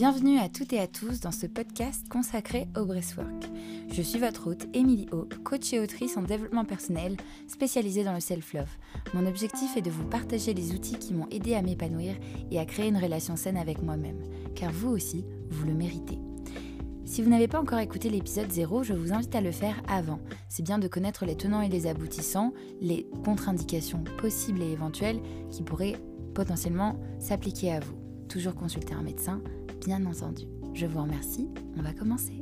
Bienvenue à toutes et à tous dans ce podcast consacré au breathwork. Je suis votre hôte, Émilie Hope, coach et autrice en développement personnel spécialisée dans le self-love. Mon objectif est de vous partager les outils qui m'ont aidé à m'épanouir et à créer une relation saine avec moi-même, car vous aussi, vous le méritez. Si vous n'avez pas encore écouté l'épisode 0, je vous invite à le faire avant. C'est bien de connaître les tenants et les aboutissants, les contre-indications possibles et éventuelles qui pourraient potentiellement s'appliquer à vous. Toujours consulter un médecin, bien entendu. Je vous remercie, on va commencer.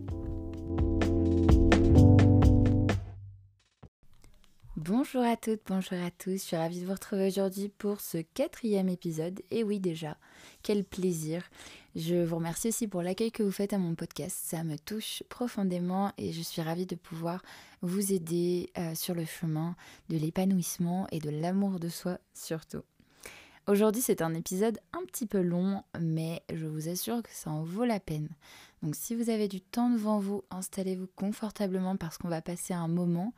Bonjour à toutes, bonjour à tous, je suis ravie de vous retrouver aujourd'hui pour ce 4e épisode. Et oui déjà, quel plaisir. Je vous remercie aussi pour l'accueil que vous faites à mon podcast, ça me touche profondément et je suis ravie de pouvoir vous aider sur le chemin de l'épanouissement et de l'amour de soi surtout. Aujourd'hui, c'est un épisode un petit peu long, mais je vous assure que ça en vaut la peine. Donc si vous avez du temps devant vous, installez-vous confortablement parce qu'on va passer un moment,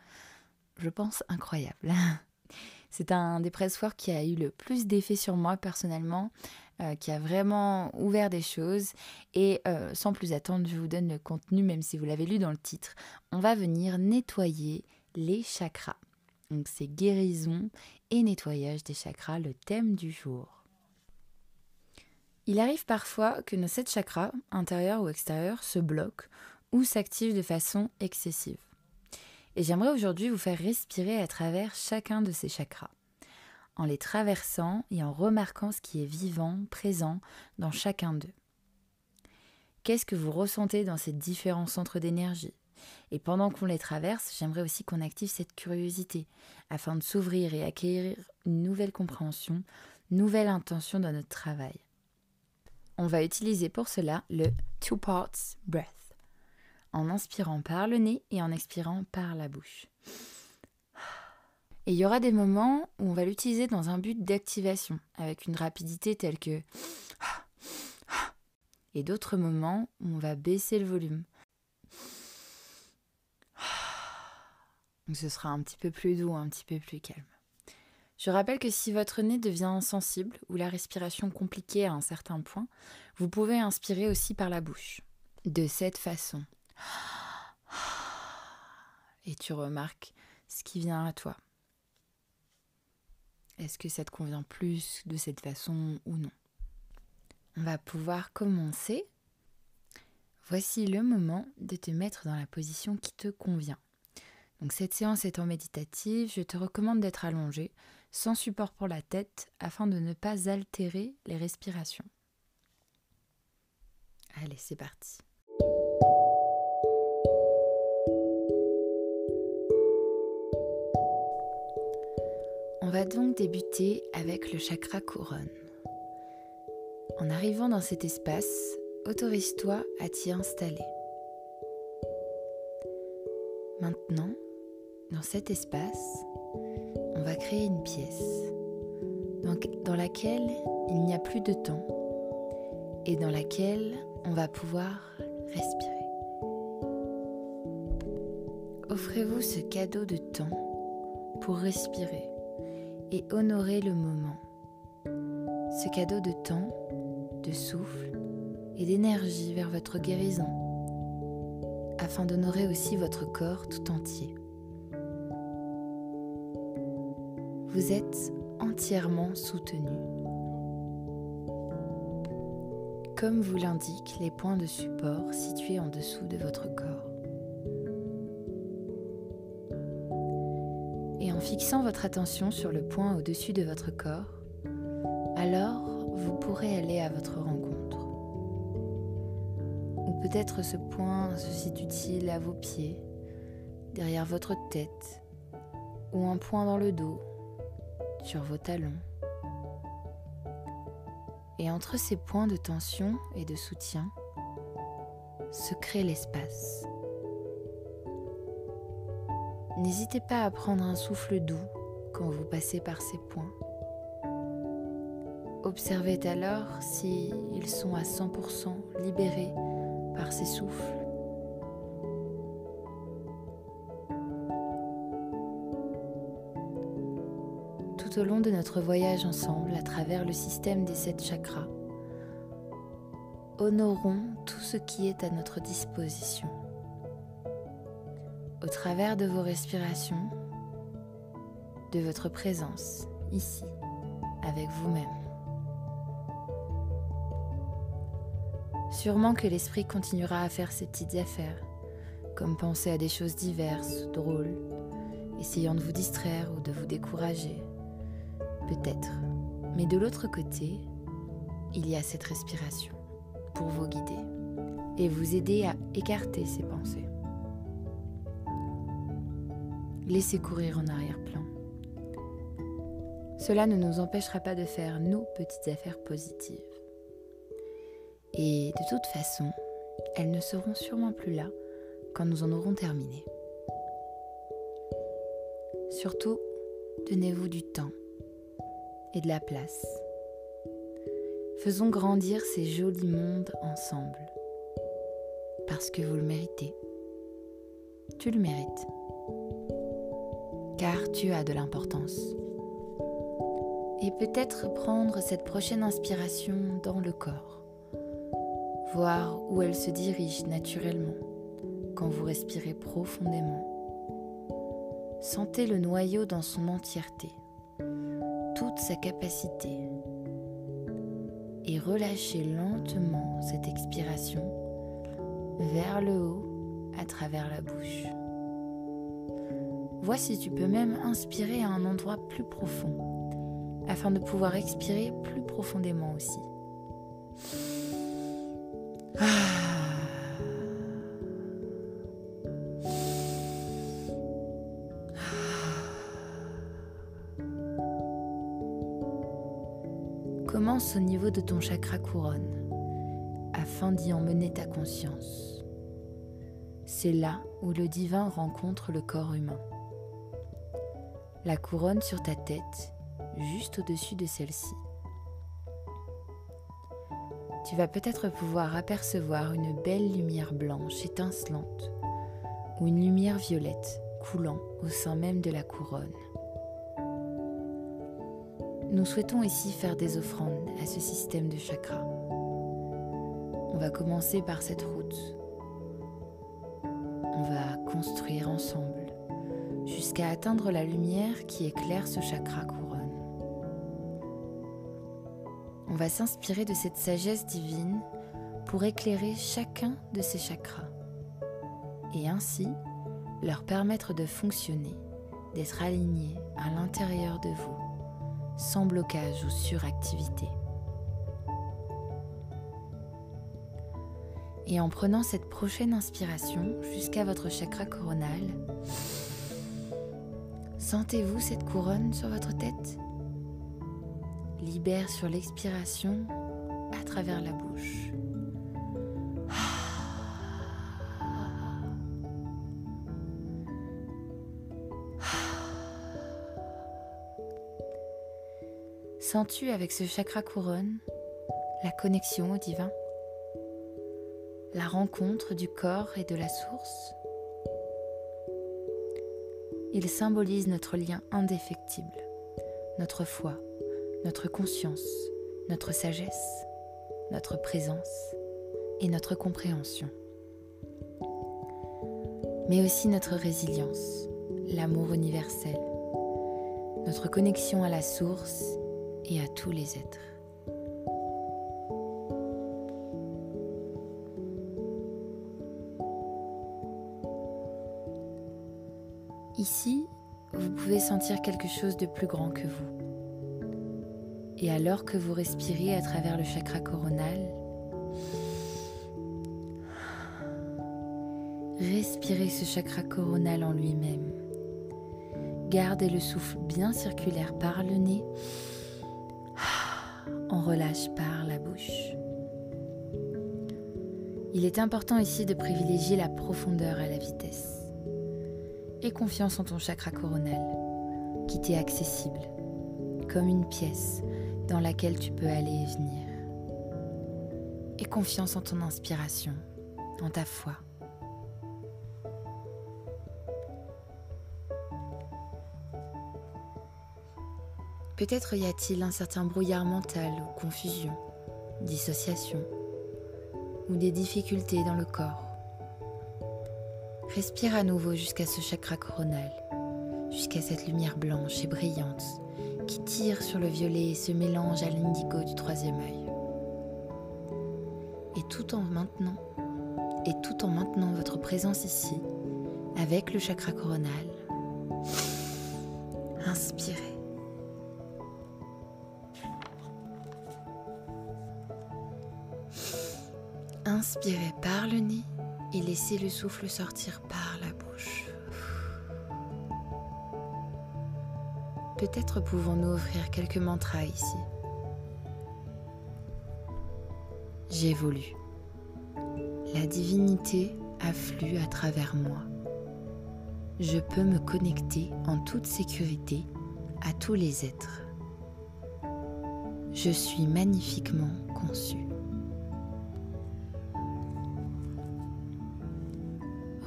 je pense, incroyable. C'est un des breathwork qui a eu le plus d'effet sur moi personnellement, qui a vraiment ouvert des choses. Et sans plus attendre, je vous donne le contenu, même si vous l'avez lu dans le titre. On va venir nettoyer les chakras. Donc c'est guérison et nettoyage des chakras, le thème du jour. Il arrive parfois que nos 7 chakras, intérieurs ou extérieurs, se bloquent ou s'activent de façon excessive. Et j'aimerais aujourd'hui vous faire respirer à travers chacun de ces chakras, en les traversant et en remarquant ce qui est vivant, présent dans chacun d'eux. Qu'est-ce que vous ressentez dans ces différents centres d'énergie ? Et pendant qu'on les traverse, j'aimerais aussi qu'on active cette curiosité afin de s'ouvrir et acquérir une nouvelle compréhension, nouvelle intention dans notre travail. On va utiliser pour cela le Two Parts Breath, en inspirant par le nez et en expirant par la bouche. Et il y aura des moments où on va l'utiliser dans un but d'activation, avec une rapidité telle que... Et d'autres moments où on va baisser le volume. Donc ce sera un petit peu plus doux, un petit peu plus calme. Je rappelle que si votre nez devient sensible ou la respiration compliquée à un certain point, vous pouvez inspirer aussi par la bouche. De cette façon. Et tu remarques ce qui vient à toi. Est-ce que ça te convient plus de cette façon ou non ? On va pouvoir commencer. Voici le moment de te mettre dans la position qui te convient. Donc cette séance étant méditative, je te recommande d'être allongé, sans support pour la tête, afin de ne pas altérer les respirations. Allez, c'est parti. On va donc débuter avec le chakra couronne. En arrivant dans cet espace, autorise-toi à t'y installer. Maintenant, dans cet espace, on va créer une pièce dans laquelle il n'y a plus de temps et dans laquelle on va pouvoir respirer. Offrez-vous ce cadeau de temps pour respirer et honorer le moment. Ce cadeau de temps, de souffle et d'énergie vers votre guérison, afin d'honorer aussi votre corps tout entier. Vous êtes entièrement soutenu. Comme vous l'indiquent les points de support situés en dessous de votre corps. Et en fixant votre attention sur le point au-dessus de votre corps, alors vous pourrez aller à votre rencontre. Ou peut-être ce point se situe-t-il à vos pieds, derrière votre tête, ou un point dans le dos, sur vos talons. Et entre ces points de tension et de soutien, se crée l'espace. N'hésitez pas à prendre un souffle doux quand vous passez par ces points. Observez alors s'ils sont à 100% libérés par ces souffles. Tout au long de notre voyage ensemble à travers le système des 7 chakras, honorons tout ce qui est à notre disposition. Au travers de vos respirations, de votre présence ici, avec vous-même. Sûrement que l'esprit continuera à faire ses petites affaires, comme penser à des choses diverses, drôles, essayant de vous distraire ou de vous décourager. Peut-être. Mais de l'autre côté, il y a cette respiration pour vous guider et vous aider à écarter ces pensées. Laissez courir en arrière-plan. Cela ne nous empêchera pas de faire nos petites affaires positives. Et de toute façon, elles ne seront sûrement plus là quand nous en aurons terminé. Surtout, donnez-vous du temps et de la place. Faisons grandir ces jolis mondes ensemble. Parce que vous le méritez. Tu le mérites. Car tu as de l'importance. Et peut-être prendre cette prochaine inspiration dans le corps. Voir où elle se dirige naturellement quand vous respirez profondément. Sentez le noyau dans son entièreté, toute sa capacité, et relâchez lentement cette expiration vers le haut à travers la bouche. Vois si tu peux même inspirer à un endroit plus profond, afin de pouvoir expirer plus profondément aussi. Commence au niveau de ton chakra couronne, afin d'y emmener ta conscience. C'est là où le divin rencontre le corps humain. La couronne sur ta tête, juste au-dessus de celle-ci. Tu vas peut-être pouvoir apercevoir une belle lumière blanche étincelante ou une lumière violette coulant au sein même de la couronne. Nous souhaitons ici faire des offrandes à ce système de chakras. On va commencer par cette route. On va construire ensemble jusqu'à atteindre la lumière qui éclaire ce chakra couronne. On va s'inspirer de cette sagesse divine pour éclairer chacun de ces chakras et ainsi leur permettre de fonctionner, d'être alignés à l'intérieur de vous, sans blocage ou suractivité. Et en prenant cette prochaine inspiration jusqu'à votre chakra coronal, sentez-vous cette couronne sur votre tête ? Libère sur l'expiration à travers la bouche. Sens-tu avec ce chakra couronne la connexion au divin ? La rencontre du corps et de la source ? Il symbolise notre lien indéfectible, notre foi, notre conscience, notre sagesse, notre présence et notre compréhension. Mais aussi notre résilience, l'amour universel, notre connexion à la source et à tous les êtres. Ici, vous pouvez sentir quelque chose de plus grand que vous. Et alors que vous respirez à travers le chakra coronal, respirez ce chakra coronal en lui-même. Gardez le souffle bien circulaire par le nez. On relâche par la bouche. Il est important ici de privilégier la profondeur à la vitesse. Et confiance en ton chakra coronal, qui t'est accessible, comme une pièce dans laquelle tu peux aller et venir. Et confiance en ton inspiration, en ta foi. Peut-être y a-t-il un certain brouillard mental ou confusion, dissociation. ou des difficultés dans le corps. Respire à nouveau jusqu'à ce chakra coronal, jusqu'à cette lumière blanche et brillante qui tire sur le violet et se mélange à l'indigo du troisième œil. Et tout en maintenant votre présence ici, avec le chakra coronal, inspirez. Inspirez par le nez et laissez le souffle sortir par la bouche. Peut-être pouvons-nous offrir quelques mantras ici. J'évolue. La divinité afflue à travers moi. Je peux me connecter en toute sécurité à tous les êtres. Je suis magnifiquement conçu.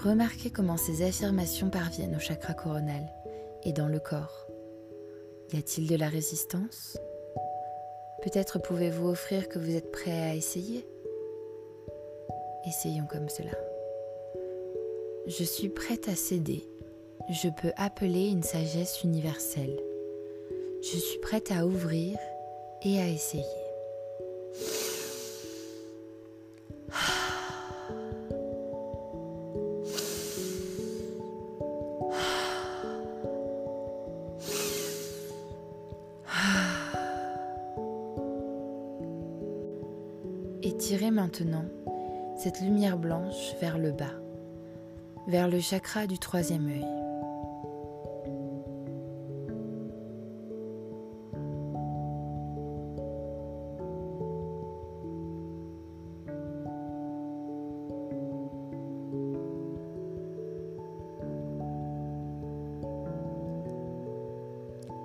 Remarquez comment ces affirmations parviennent au chakra coronal et dans le corps. Y a-t-il de la résistance ? Peut-être pouvez-vous offrir que vous êtes prêt à essayer ? Essayons comme cela. Je suis prête à céder. Je peux appeler une sagesse universelle. Je suis prête à ouvrir et à essayer. Étirez maintenant cette lumière blanche vers le bas, vers le chakra du troisième œil.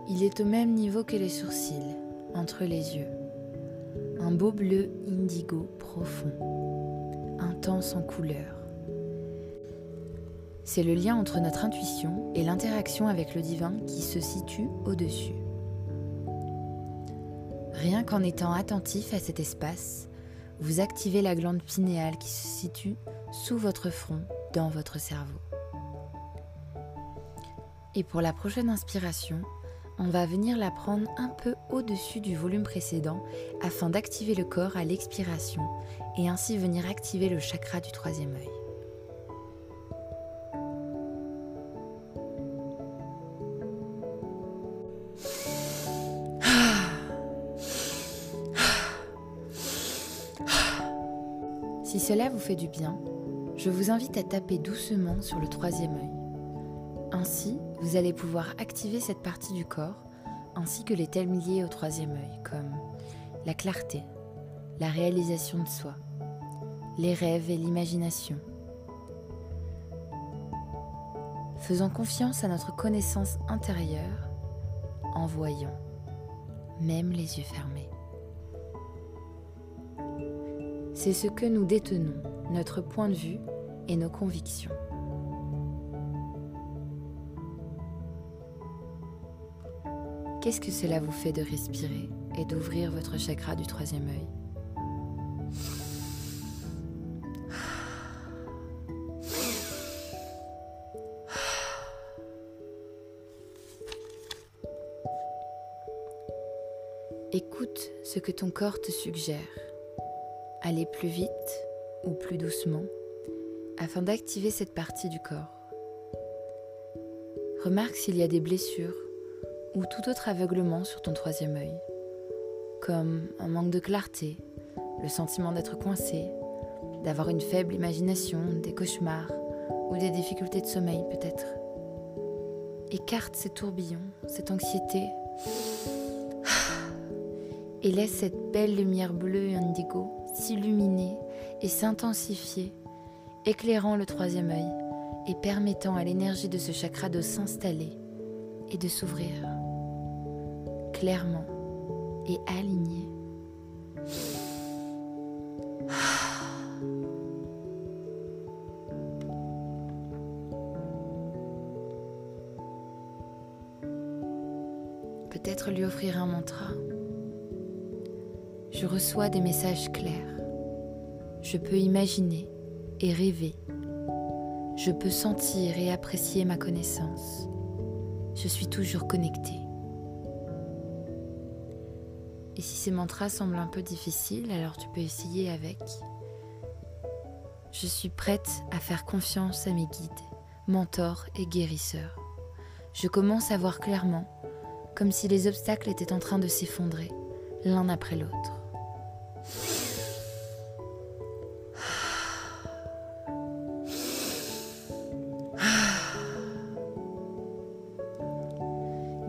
Il est au même niveau que les sourcils, entre les yeux. Un beau bleu indigo profond, intense en couleur. C'est le lien entre notre intuition et l'interaction avec le divin qui se situe au-dessus. Rien qu'en étant attentif à cet espace, vous activez la glande pinéale qui se situe sous votre front, dans votre cerveau. Et pour la prochaine inspiration, on va venir la prendre un peu au-dessus du volume précédent afin d'activer le corps à l'expiration et ainsi venir activer le chakra du troisième œil. Si cela vous fait du bien, je vous invite à taper doucement sur le troisième œil. Ainsi, vous allez pouvoir activer cette partie du corps, ainsi que les thèmes liés au troisième œil, comme la clarté, la réalisation de soi, les rêves et l'imagination. Faisons confiance à notre connaissance intérieure en voyant, même les yeux fermés. C'est ce que nous détenons, notre point de vue et nos convictions. Qu'est-ce que cela vous fait de respirer et d'ouvrir votre chakra du troisième œil ? Écoute ce que ton corps te suggère. Aller plus vite ou plus doucement afin d'activer cette partie du corps. Remarque s'il y a des blessures ou tout autre aveuglement sur ton troisième œil, comme un manque de clarté, le sentiment d'être coincé, d'avoir une faible imagination, des cauchemars ou des difficultés de sommeil peut-être. Écarte ces tourbillons, cette anxiété et laisse cette belle lumière bleue et indigo s'illuminer et s'intensifier, éclairant le troisième œil et permettant à l'énergie de ce chakra de s'installer et de s'ouvrir clairement et aligné. Peut-être lui offrir un mantra. Je reçois des messages clairs. Je peux imaginer et rêver. Je peux sentir et apprécier ma connaissance. Je suis toujours connectée. Et si ces mantras semblent un peu difficiles, alors tu peux essayer avec. Je suis prête à faire confiance à mes guides, mentors et guérisseurs. Je commence à voir clairement, comme si les obstacles étaient en train de s'effondrer, l'un après l'autre.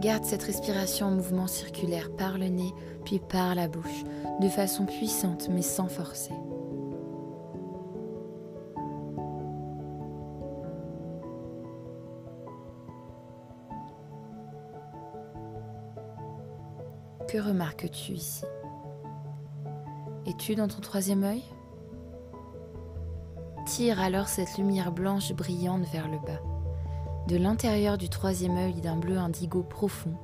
Garde cette respiration en mouvement circulaire par le nez, puis par la bouche, de façon puissante mais sans forcer. Que remarques-tu ici? Es-tu dans ton troisième œil? Tire alors cette lumière blanche brillante vers le bas, de l'intérieur du troisième œil d'un bleu indigo profond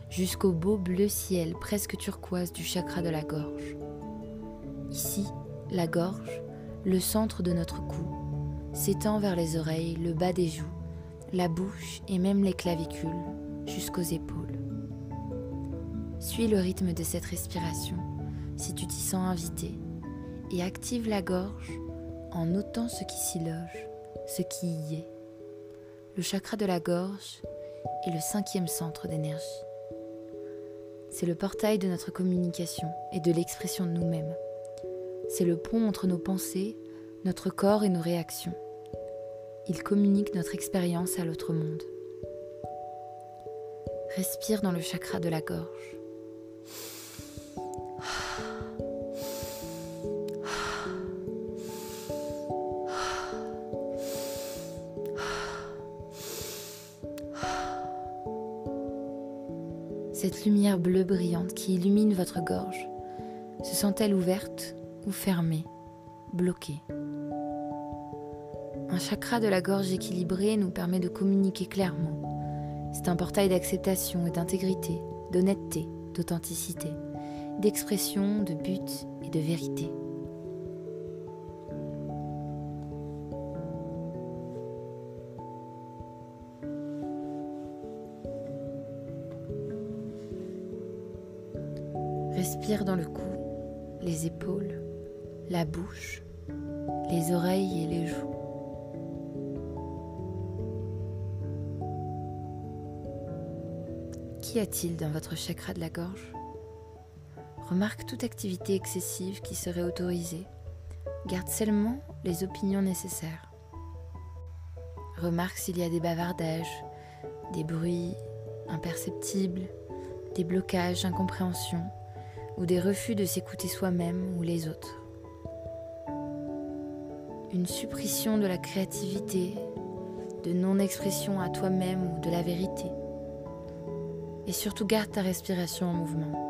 jusqu'au beau bleu ciel presque turquoise du chakra de la gorge. Ici, la gorge, le centre de notre cou, s'étend vers les oreilles, le bas des joues, la bouche et même les clavicules, jusqu'aux épaules. Suis le rythme de cette respiration si tu t'y sens invité et active la gorge en notant ce qui s'y loge, ce qui y est. Le chakra de la gorge est le 5e centre d'énergie. C'est le portail de notre communication et de l'expression de nous-mêmes. C'est le pont entre nos pensées, notre corps et nos réactions. Il communique notre expérience à l'autre monde. Respire dans le chakra de la gorge. Cette lumière bleue brillante qui illumine votre gorge, se sent-elle ouverte ou fermée, bloquée? Un chakra de la gorge équilibré nous permet de communiquer clairement. C'est un portail d'acceptation et d'intégrité, d'honnêteté, d'authenticité, d'expression, de but et de vérité. Respire dans le cou, les épaules, la bouche, les oreilles et les joues. Qu'y a-t-il dans votre chakra de la gorge? Remarque toute activité excessive qui serait autorisée. Garde seulement les opinions nécessaires. Remarque s'il y a des bavardages, des bruits imperceptibles, des blocages, incompréhensions, ou des refus de s'écouter soi-même ou les autres. Une suppression de la créativité, de non-expression à toi-même ou de la vérité. Et surtout garde ta respiration en mouvement.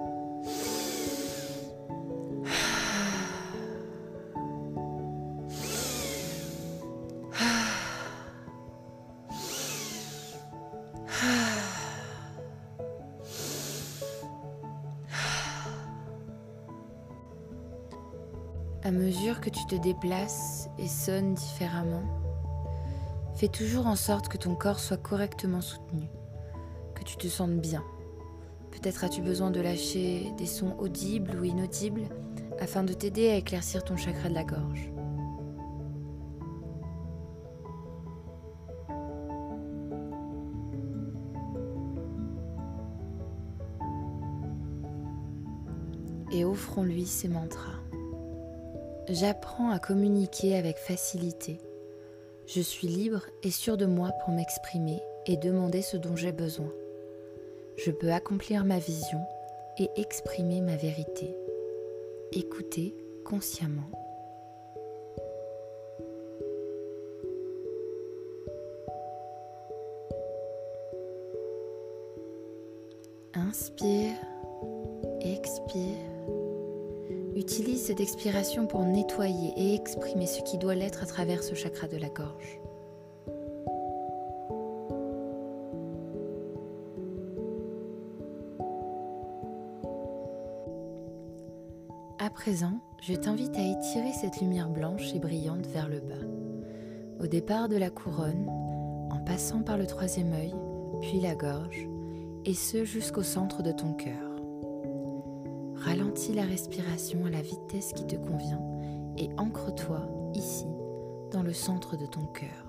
À mesure que tu te déplaces et sonnes différemment, fais toujours en sorte que ton corps soit correctement soutenu, que tu te sentes bien. Peut-être as-tu besoin de lâcher des sons audibles ou inaudibles afin de t'aider à éclaircir ton chakra de la gorge. Et offrons-lui ces mantras. J'apprends à communiquer avec facilité. Je suis libre et sûr de moi pour m'exprimer et demander ce dont j'ai besoin. Je peux accomplir ma vision et exprimer ma vérité. Écouter consciemment. Inspire, expire. Utilise cette expiration pour nettoyer et exprimer ce qui doit l'être à travers ce chakra de la gorge. À présent, je t'invite à étirer cette lumière blanche et brillante vers le bas. Au départ de la couronne, en passant par le troisième œil, puis la gorge, et ce jusqu'au centre de ton cœur. Ralentis la respiration à la vitesse qui te convient et ancre-toi ici, dans le centre de ton cœur.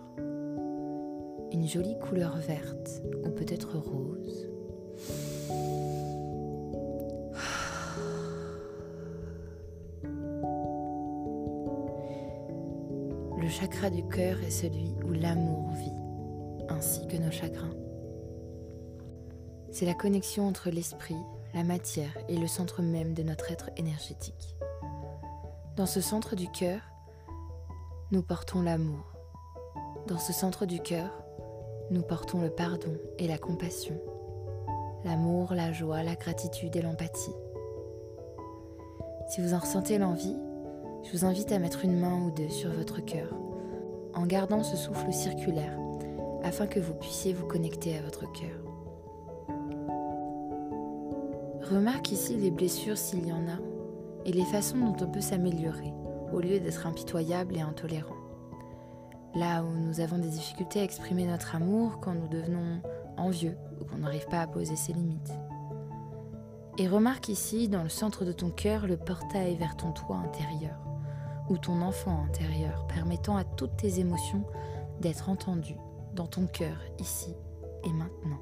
Une jolie couleur verte ou peut-être rose. Le chakra du cœur est celui où l'amour vit, ainsi que nos chagrins. C'est la connexion entre l'esprit, la matière et le centre même de notre être énergétique. Dans ce centre du cœur, nous portons l'amour. Dans ce centre du cœur, nous portons le pardon et la compassion, l'amour, la joie, la gratitude et l'empathie. Si vous en ressentez l'envie, je vous invite à mettre une main ou deux sur votre cœur, en gardant ce souffle circulaire, afin que vous puissiez vous connecter à votre cœur. Remarque ici les blessures s'il y en a, et les façons dont on peut s'améliorer, au lieu d'être impitoyable et intolérant. Là où nous avons des difficultés à exprimer notre amour quand nous devenons envieux ou qu'on n'arrive pas à poser ses limites. Et remarque ici, dans le centre de ton cœur, le portail vers ton toi intérieur, ou ton enfant intérieur, permettant à toutes tes émotions d'être entendues dans ton cœur, ici et maintenant.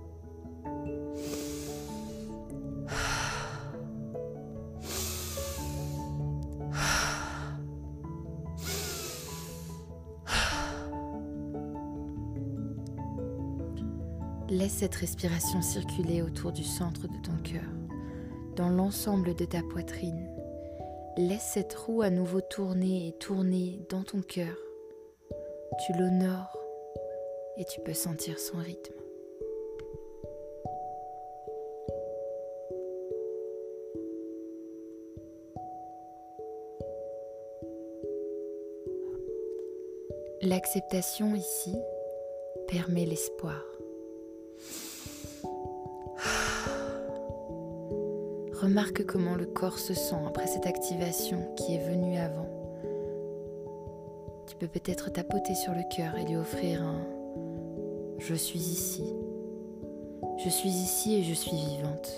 Laisse cette respiration circuler autour du centre de ton cœur, dans l'ensemble de ta poitrine. Laisse cette roue à nouveau tourner et tourner dans ton cœur. Tu l'honores et tu peux sentir son rythme. L'acceptation ici permet l'espoir. Remarque comment le corps se sent après cette activation qui est venue avant. Tu peux peut-être tapoter sur le cœur et lui offrir un « Je suis ici. Je suis ici et je suis vivante.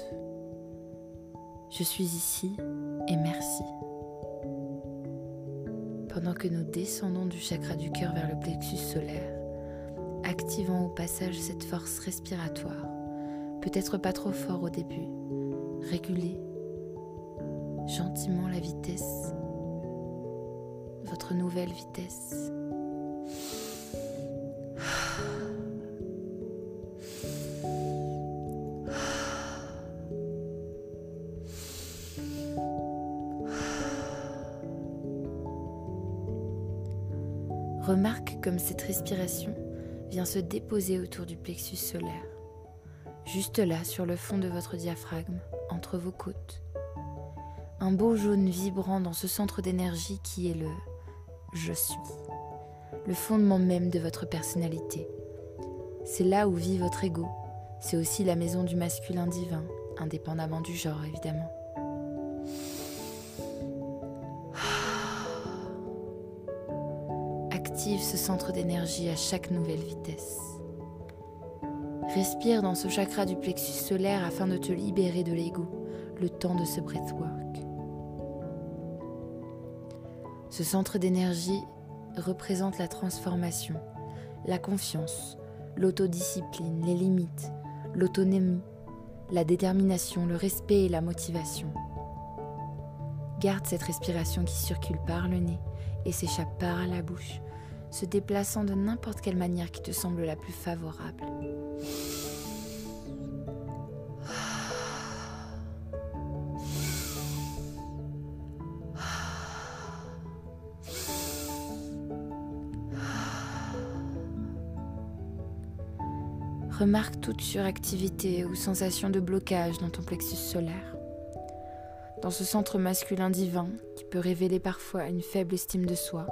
Je suis ici et merci ». Pendant que nous descendons du chakra du cœur vers le plexus solaire, activant au passage cette force respiratoire, peut-être pas trop fort au début. Régulez gentiment la vitesse, votre nouvelle vitesse. Remarque comme cette respiration vient se déposer autour du plexus solaire, juste là sur le fond de votre diaphragme, entre vos côtes. Un beau jaune vibrant dans ce centre d'énergie qui est le « je suis », le fondement même de votre personnalité. C'est là où vit votre ego, c'est aussi la maison du masculin divin, indépendamment du genre évidemment. Active ce centre d'énergie à chaque nouvelle vitesse. Respire dans ce chakra du plexus solaire afin de te libérer de l'ego, le temps de ce breathwork. Ce centre d'énergie représente la transformation, la confiance, l'autodiscipline, les limites, l'autonomie, la détermination, le respect et la motivation. Garde cette respiration qui circule par le nez et s'échappe par la bouche, se déplaçant de n'importe quelle manière qui te semble la plus favorable. Remarque toute suractivité ou sensation de blocage dans ton plexus solaire, dans ce centre masculin divin qui peut révéler parfois une faible estime de soi,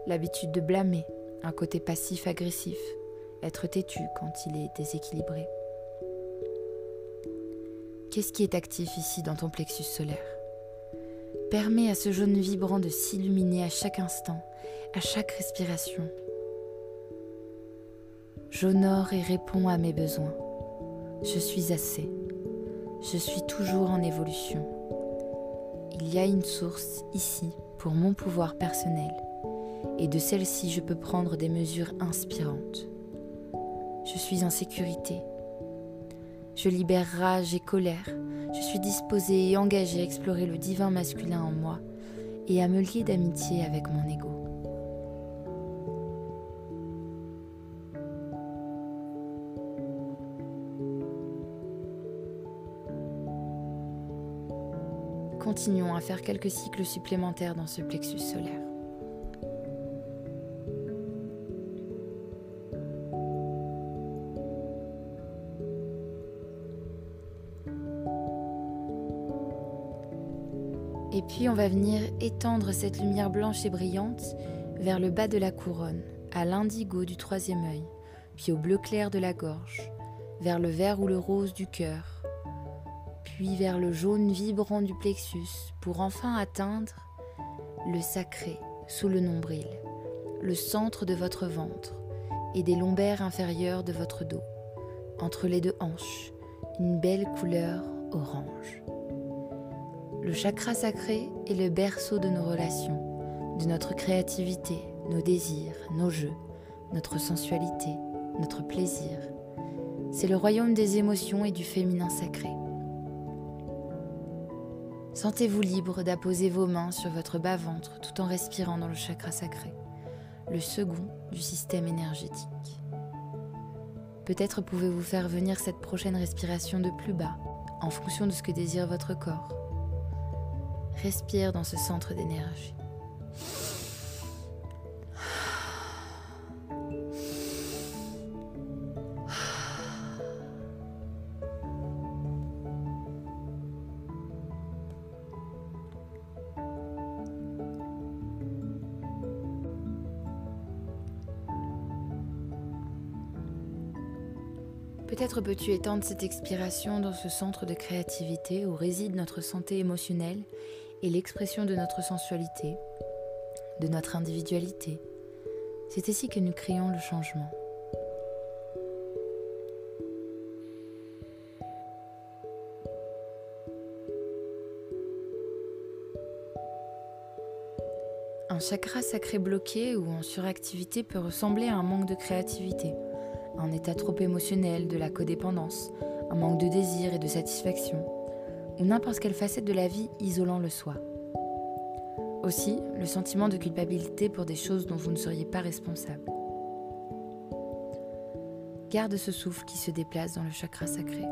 l'habitude de blâmer, un côté passif-agressif, être têtu quand il est déséquilibré. Qu'est-ce qui est actif ici dans ton plexus solaire ? permets à ce jaune vibrant de s'illuminer à chaque instant, à chaque respiration. J'honore et réponds à mes besoins. Je suis assez. Je suis toujours en évolution. Il y a une source ici pour mon pouvoir personnel et de celle-ci je peux prendre des mesures inspirantes. Je suis en sécurité. Je libère rage et colère. Je suis disposée et engagée à explorer le divin masculin en moi et à me lier d'amitié avec mon ego. Continuons à faire quelques cycles supplémentaires dans ce plexus solaire. Et puis on va venir étendre cette lumière blanche et brillante vers le bas de la couronne, à l'indigo du troisième œil, puis au bleu clair de la gorge, vers le vert ou le rose du cœur, puis vers le jaune vibrant du plexus, pour enfin atteindre le sacré sous le nombril, le centre de votre ventre et des lombaires inférieurs de votre dos, entre les deux hanches, une belle couleur orange. Le chakra sacré est le berceau de nos relations, de notre créativité, nos désirs, nos jeux, notre sensualité, notre plaisir. C'est le royaume des émotions et du féminin sacré. Sentez-vous libre d'apposer vos mains sur votre bas-ventre tout en respirant dans le chakra sacré, le second du système énergétique. Peut-être pouvez-vous faire venir cette prochaine respiration de plus bas, en fonction de ce que désire votre corps. Respire dans ce centre d'énergie. Peut-être peux-tu étendre cette expiration dans ce centre de créativité où réside notre santé émotionnelle et l'expression de notre sensualité, de notre individualité. C'est ici que nous créons le changement. Un chakra sacré bloqué ou en suractivité peut ressembler à un manque de créativité, un état trop émotionnel, de la codépendance, un manque de désir et de satisfaction, ou n'importe quelle facette de la vie isolant le soi. Aussi, le sentiment de culpabilité pour des choses dont vous ne seriez pas responsable. Garde ce souffle qui se déplace dans le chakra sacré,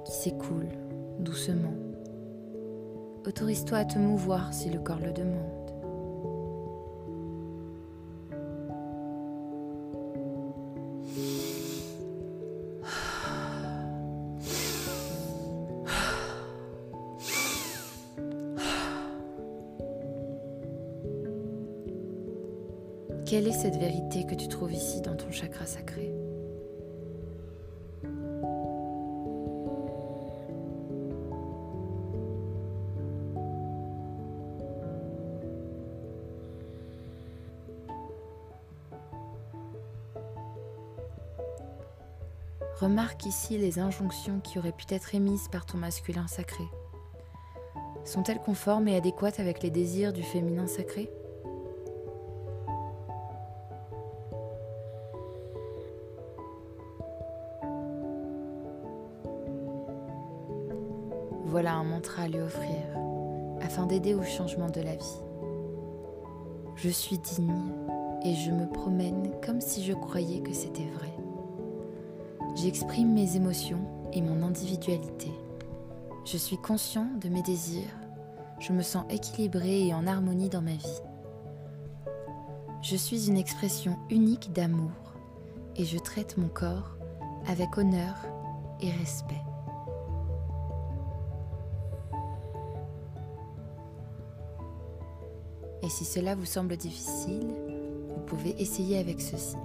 qui s'écoule doucement. Autorise-toi à te mouvoir si le corps le demande. Quelle est cette vérité que tu trouves ici dans ton chakra sacré ? Remarque ici les injonctions qui auraient pu être émises par ton masculin sacré. Sont-elles conformes et adéquates avec les désirs du féminin sacré ? Voilà un mantra à lui offrir, afin d'aider au changement de la vie. Je suis digne et je me promène comme si je croyais que c'était vrai. J'exprime mes émotions et mon individualité. Je suis conscient de mes désirs. Je me sens équilibré et en harmonie dans ma vie. Je suis une expression unique d'amour et je traite mon corps avec honneur et respect. Et si cela vous semble difficile, vous pouvez essayer avec ceci.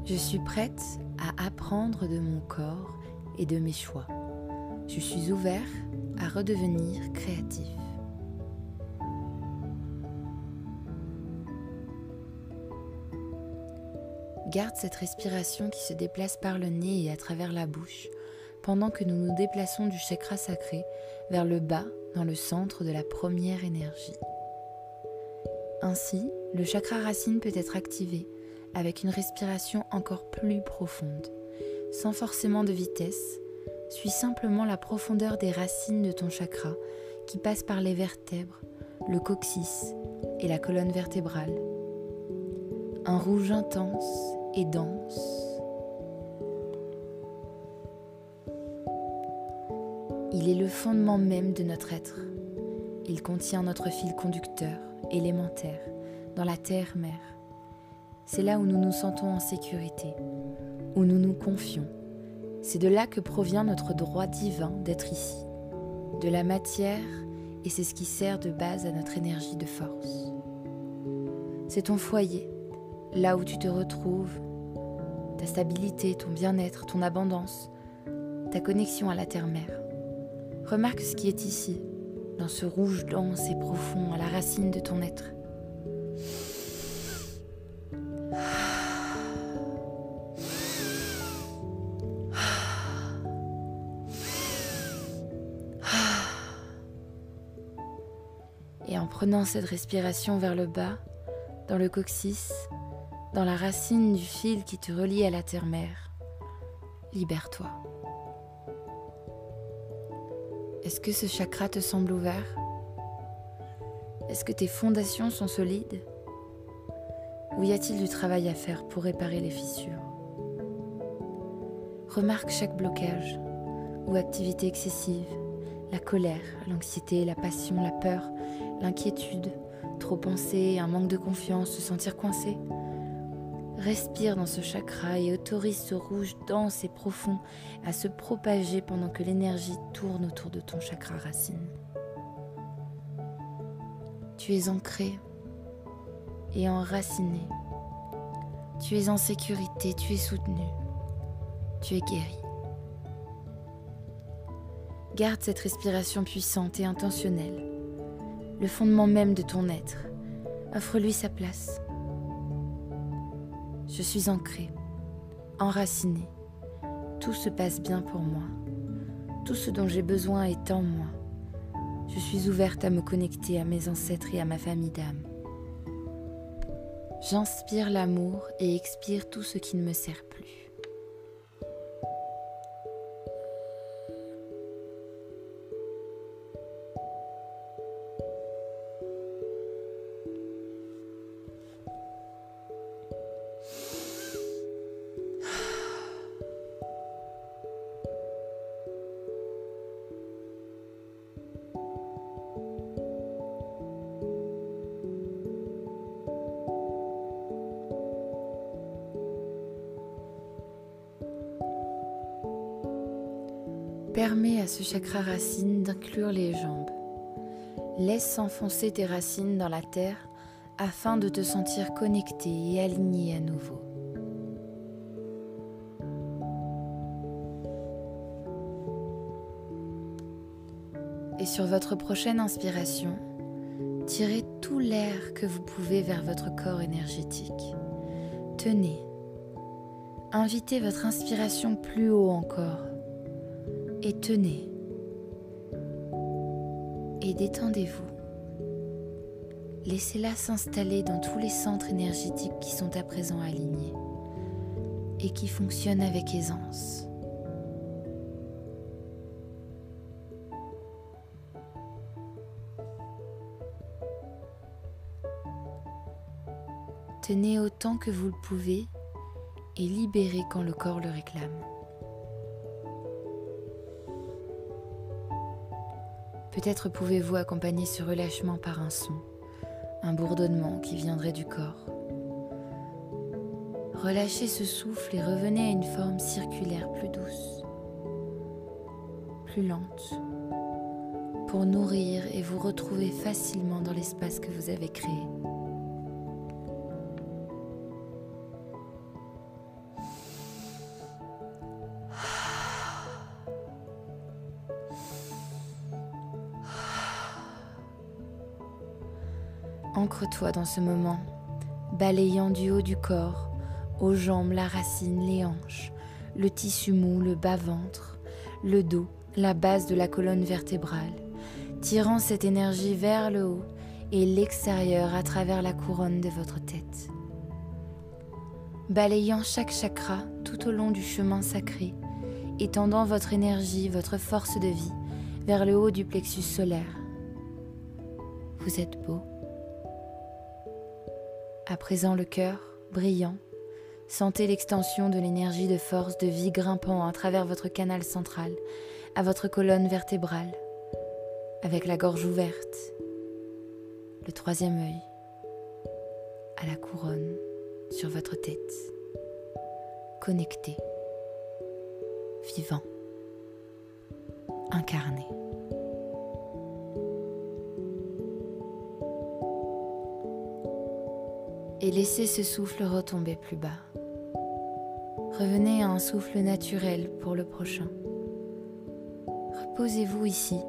Je suis prête à apprendre de mon corps et de mes choix. Je suis ouvert à redevenir créatif. Garde cette respiration qui se déplace par le nez et à travers la bouche pendant que nous nous déplaçons du chakra sacré vers le bas dans le centre de la première énergie. Ainsi, le chakra racine peut être activé avec une respiration encore plus profonde. Sans forcément de vitesse, suis simplement la profondeur des racines de ton chakra qui passe par les vertèbres, le coccyx et la colonne vertébrale. Un rouge intense et dense. Il est le fondement même de notre être. Il contient notre fil conducteur, élémentaire, dans la terre-mère. C'est là où nous nous sentons en sécurité, où nous nous confions. C'est de là que provient notre droit divin d'être ici, de la matière, et c'est ce qui sert de base à notre énergie de force. C'est ton foyer, là où tu te retrouves, ta stabilité, ton bien-être, ton abondance, ta connexion à la terre-mère. Remarque ce qui est ici, dans ce rouge dense et profond à la racine de ton être. Et en prenant cette respiration vers le bas, dans le coccyx, dans la racine du fil qui te relie à la terre-mère, libère-toi. Est-ce que ce chakra te semble ouvert? Est-ce que tes fondations sont solides? Ou y a-t-il du travail à faire pour réparer les fissures? Remarque chaque blocage ou activité excessive, la colère, l'anxiété, la passion, la peur, l'inquiétude, trop penser, un manque de confiance, se sentir coincé. Respire dans ce chakra et autorise ce rouge dense et profond à se propager pendant que l'énergie tourne autour de ton chakra racine. Tu es ancré et enraciné. Tu es en sécurité, tu es soutenu. Tu es guéri. Garde cette respiration puissante et intentionnelle, le fondement même de ton être. Offre-lui sa place. Je suis ancrée, enracinée. Tout se passe bien pour moi. Tout ce dont j'ai besoin est en moi. Je suis ouverte à me connecter à mes ancêtres et à ma famille d'âme. J'inspire l'amour et expire tout ce qui ne me sert plus. Permets à ce chakra racine d'inclure les jambes. Laisse s'enfoncer tes racines dans la terre afin de te sentir connecté et aligné à nouveau. Et sur votre prochaine inspiration, tirez tout l'air que vous pouvez vers votre corps énergétique. Tenez. Invitez votre inspiration plus haut encore. Et tenez. Et détendez-vous. Laissez-la s'installer dans tous les centres énergétiques qui sont à présent alignés et qui fonctionnent avec aisance. Tenez autant que vous le pouvez et libérez quand le corps le réclame. Peut-être pouvez-vous accompagner ce relâchement par un son, un bourdonnement qui viendrait du corps. Relâchez ce souffle et revenez à une forme circulaire plus douce, plus lente, pour nourrir et vous retrouver facilement dans l'espace que vous avez créé. Ancre-toi dans ce moment, balayant du haut du corps, aux jambes, la racine, les hanches, le tissu mou, le bas-ventre, le dos, la base de la colonne vertébrale, tirant cette énergie vers le haut et l'extérieur à travers la couronne de votre tête. Balayant chaque chakra tout au long du chemin sacré, étendant votre énergie, votre force de vie vers le haut du plexus solaire. Vous êtes beau. À présent le cœur, brillant, sentez l'extension de l'énergie de force de vie grimpant à travers votre canal central, à votre colonne vertébrale, avec la gorge ouverte, le troisième œil, à la couronne sur votre tête, connecté, vivant, incarné. Et laissez ce souffle retomber plus bas. Revenez à un souffle naturel pour le prochain. Reposez-vous ici,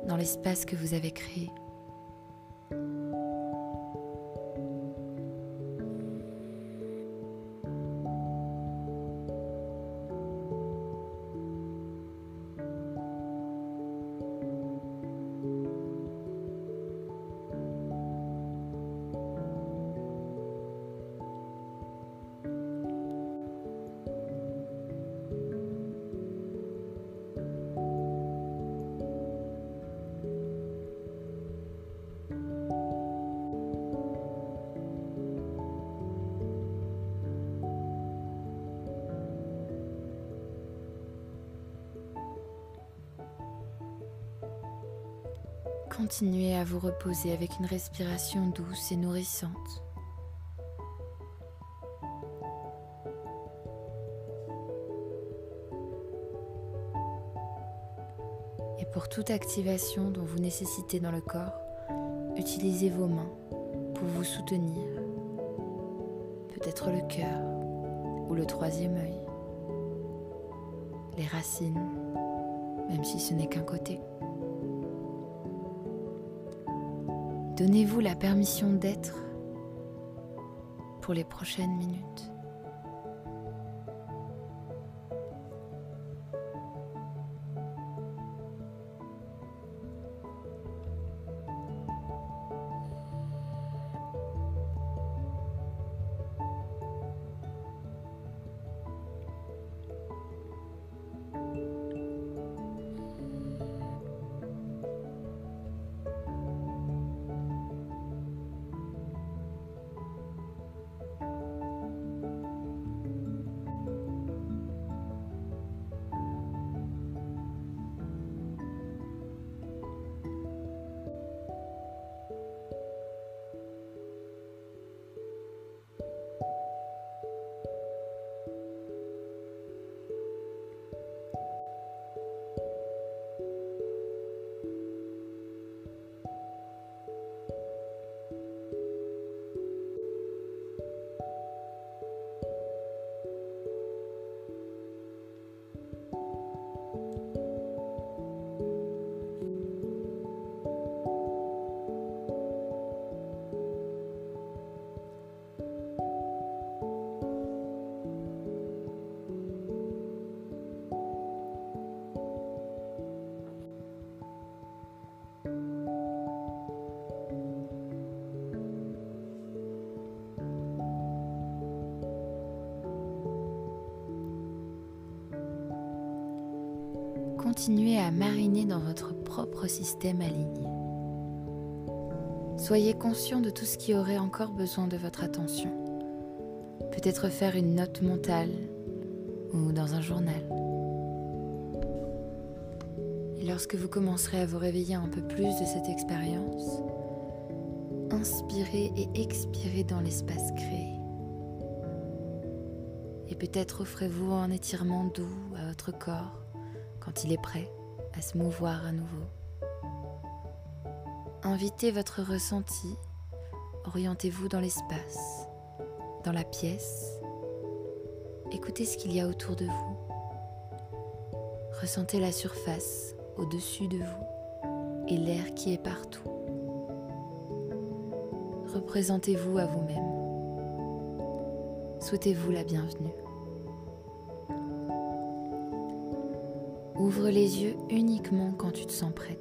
dans l'espace que vous avez créé. Continuez à vous reposer avec une respiration douce et nourrissante. Et pour toute activation dont vous nécessitez dans le corps, utilisez vos mains pour vous soutenir. Peut-être le cœur ou le troisième œil, les racines, même si ce n'est qu'un côté. Donnez-vous la permission d'être pour les prochaines minutes. Continuez à mariner dans votre propre système aligné. Soyez conscient de tout ce qui aurait encore besoin de votre attention. Peut-être faire une note mentale ou dans un journal. Et lorsque vous commencerez à vous réveiller un peu plus de cette expérience, inspirez et expirez dans l'espace créé. Et peut-être offrez-vous un étirement doux à votre corps quand il est prêt à se mouvoir à nouveau. Invitez votre ressenti, orientez-vous dans l'espace, dans la pièce. Écoutez ce qu'il y a autour de vous. Ressentez la surface au-dessus de vous et l'air qui est partout. représentez-vous à vous-même. Souhaitez-vous la bienvenue. Ouvre les yeux uniquement quand tu te sens prête.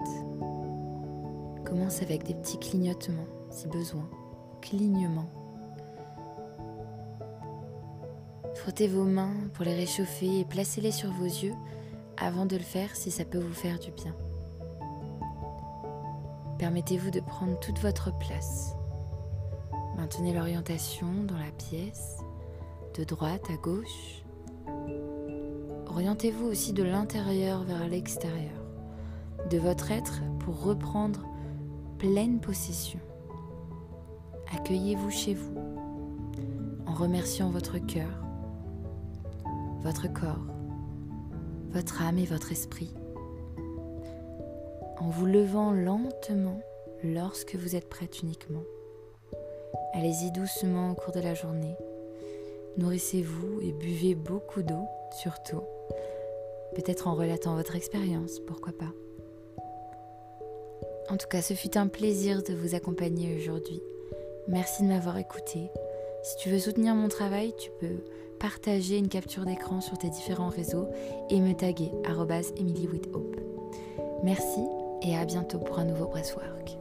Commence avec des petits clignotements, si besoin. Clignements. Frottez vos mains pour les réchauffer et placez-les sur vos yeux avant de le faire si ça peut vous faire du bien. Permettez-vous de prendre toute votre place. Maintenez l'orientation dans la pièce, de droite à gauche. Orientez-vous aussi de l'intérieur vers l'extérieur, de votre être pour reprendre pleine possession. Accueillez-vous chez vous, en remerciant votre cœur, votre corps, votre âme et votre esprit, en vous levant lentement lorsque vous êtes prête uniquement. Allez-y doucement au cours de la journée. Nourrissez-vous et buvez beaucoup d'eau, surtout. Peut-être en relatant votre expérience, pourquoi pas. En tout cas, ce fut un plaisir de vous accompagner aujourd'hui. Merci de m'avoir écouté. Si tu veux soutenir mon travail, tu peux partager une capture d'écran sur tes différents réseaux et me taguer @emilywithhope. Merci et à bientôt pour un nouveau Breathwork.